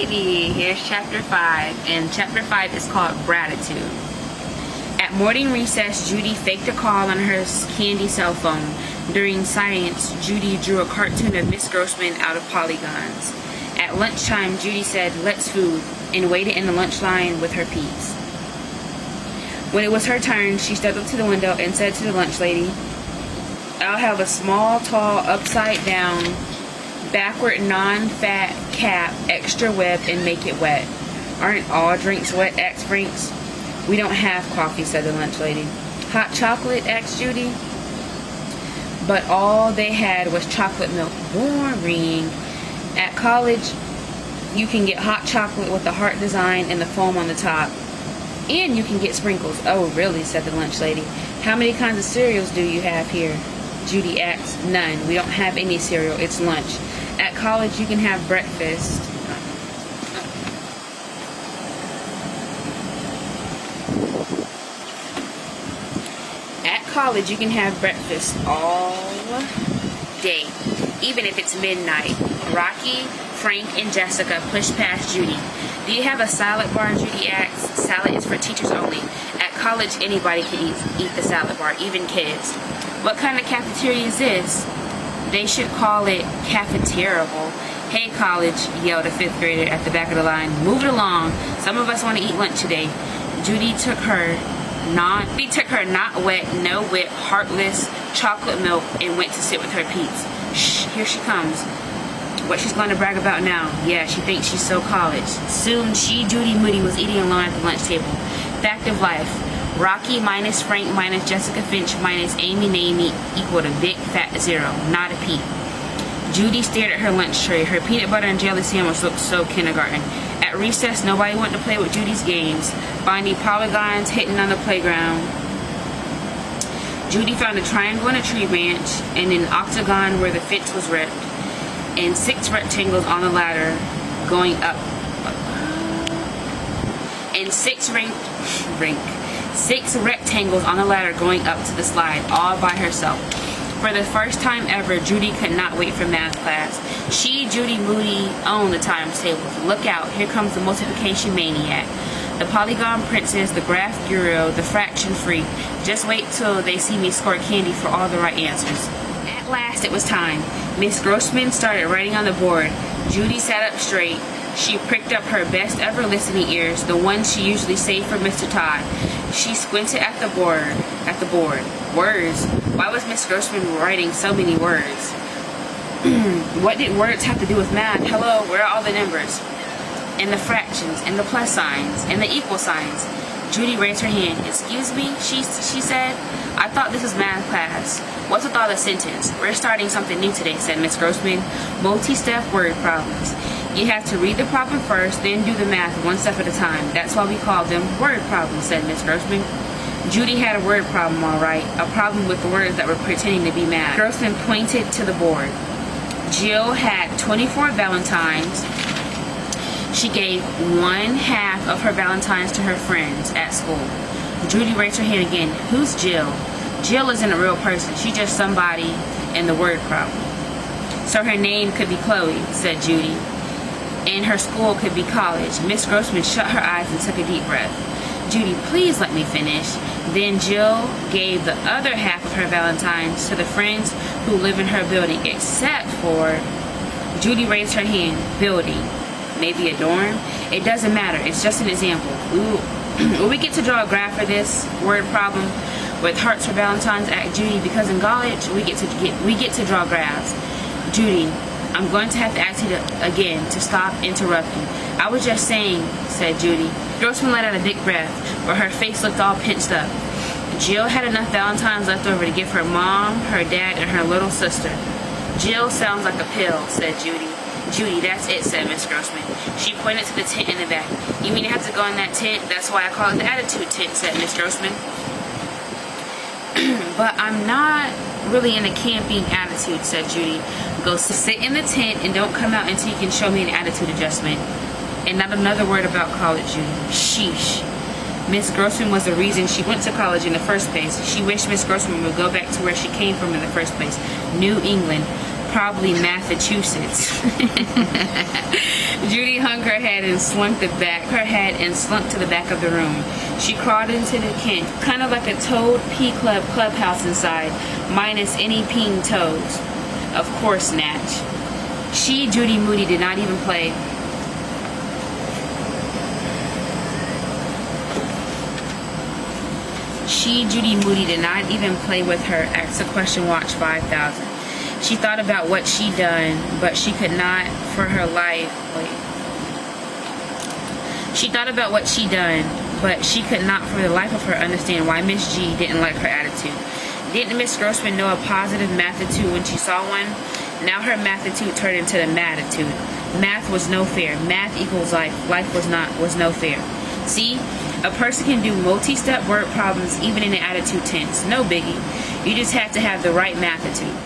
Alrighty, here's chapter 5, and chapter 5 is called Gratitude. At morning recess, Judy faked a call on her candy cell phone. During science, Judy drew a cartoon of Miss Grossman out of polygons. At lunchtime, Judy said, "Let's food," and waited in the lunch line with her peeps. When it was her turn, she stepped up to the window and said to the lunch lady, "I'll have a small, tall, upside down, backward, non-fat cap, extra web, and make it wet." "Aren't all drinks wet?" asked Franks. "We don't have coffee," said the lunch lady. "Hot chocolate?" asked Judy. But all they had was chocolate milk. Boring. At college, you can get hot chocolate with the heart design and the foam on the top. And you can get sprinkles. "Oh, really?" said the lunch lady. "How many kinds of cereals do you have here?" Judy asked. "None. We don't have any cereal. It's lunch. At college, you can have breakfast." At college, you can have breakfast all day, even if it's midnight. Rocky, Frank, and Jessica pushed past Judy. "Do you have a salad bar?" Judy asked. "Salad is for teachers only. At college, anybody can eat the salad bar, even kids." "What kind of cafeteria is this?" "They should call it cafeteriable." "Hey, college," yelled a fifth grader at the back of the line. "Move it along. Some of us want to eat lunch today." Judy took her not wet, no whip, heartless chocolate milk and went to sit with her peeps. "Shh, here she comes." What she's going to brag about now? Yeah, she thinks she's so college. Soon she, Judy Moody, was eating alone at the lunch table. Fact of life. Rocky minus Frank minus Jessica Finch minus Amy Namey equaled a big fat zero. Not a peep. Judy stared at her lunch tray. Her peanut butter and jelly sandwich looked so kindergarten. At recess, nobody wanted to play with Judy's games. Finding polygons hidden on the playground. Judy found a triangle in a tree branch and an octagon where the fence was ripped, and 6 rectangles on the ladder going up. And 6 rectangles on the ladder going up to the slide, all by herself. For the first time ever, Judy could not wait for math class. She, Judy Moody, owned the times tables. Look out, here comes the multiplication maniac. The polygon princess, the graph guru, the fraction freak. Just wait till they see me score candy for all the right answers. At last it was time. Miss Grossman started writing on the board. Judy sat up straight. She pricked up her best ever listening ears, the ones she usually saved for Mr. Todd. She squinted at the board. Words. Why was Miss Grossman writing so many words? What did words have to do with math? Hello, where are all the numbers? And the fractions, and the plus signs, and the equal signs. Judy raised her hand. "Excuse me," she said. "I thought this was math class. What's with all the sentence?" "We're starting something new today," said Miss Grossman. "Multi-step word problems. You have to read the problem first, then do the math one step at a time. That's why we call them word problems," said Miss Grossman. Judy had a word problem, all right. A problem with the words that were pretending to be math. Grossman pointed to the board. Jill had 24 Valentines. She gave 1/2 of her Valentines to her friends at school. Judy raised her hand again. "Who's Jill?" "Jill isn't a real person. She's just somebody in the word problem." "So her name could be Chloe," said Judy. "And her school could be college." Miss Grossman shut her eyes and took a deep breath. "Judy, please let me finish." Then Jill gave the other half of her Valentines to the friends who live in her building, except for... Judy raised her hand. "Building. Maybe a dorm? It doesn't matter. It's just an example. Will we get to draw a graph for this word problem with hearts for Valentines?" at Judy, "because in college we get to draw graphs." "Judy, I'm going to have to ask you again to stop interrupting." "I was just saying," said Judy. Grossman let out a big breath, but her face looked all pinched up. Jill had enough Valentines left over to give her mom, her dad, and her little sister. "Jill sounds like a pill," said Judy. "Judy, that's it," said Miss Grossman. She pointed to the tent in the back. "You mean I have to go in that tent? That's why I call it the attitude tent," said Miss Grossman. "But I'm not really in a camping attitude," said Judy. "Go sit in the tent and don't come out until you can show me an attitude adjustment. And not another word about college, Judy." Sheesh. Miss Grossman was the reason she went to college in the first place. She wished Miss Grossman would go back to where she came from in the first place, New England. probably Massachusetts. Judy hung her head and slunk to the back of the room. She crawled into the tent, kind of like a Toad P Club clubhouse inside, minus any peeing toads. Of course, Natch. Judy Moody, did not even play. Judy Moody, did not even play with her. Ask a question, watch 5,000. She thought about what she done, but she could not for her life. She thought about what she done, but she could not for the life of her understand why Miss G didn't like her attitude. Didn't Miss Grossman know a positive mathitude when she saw one? Now her mathitude turned into the mattitude. Math was no fair. Math equals life. Life was no fair. See? A person can do multi-step word problems even in the attitude tense. No biggie. You just have to have the right mathitude.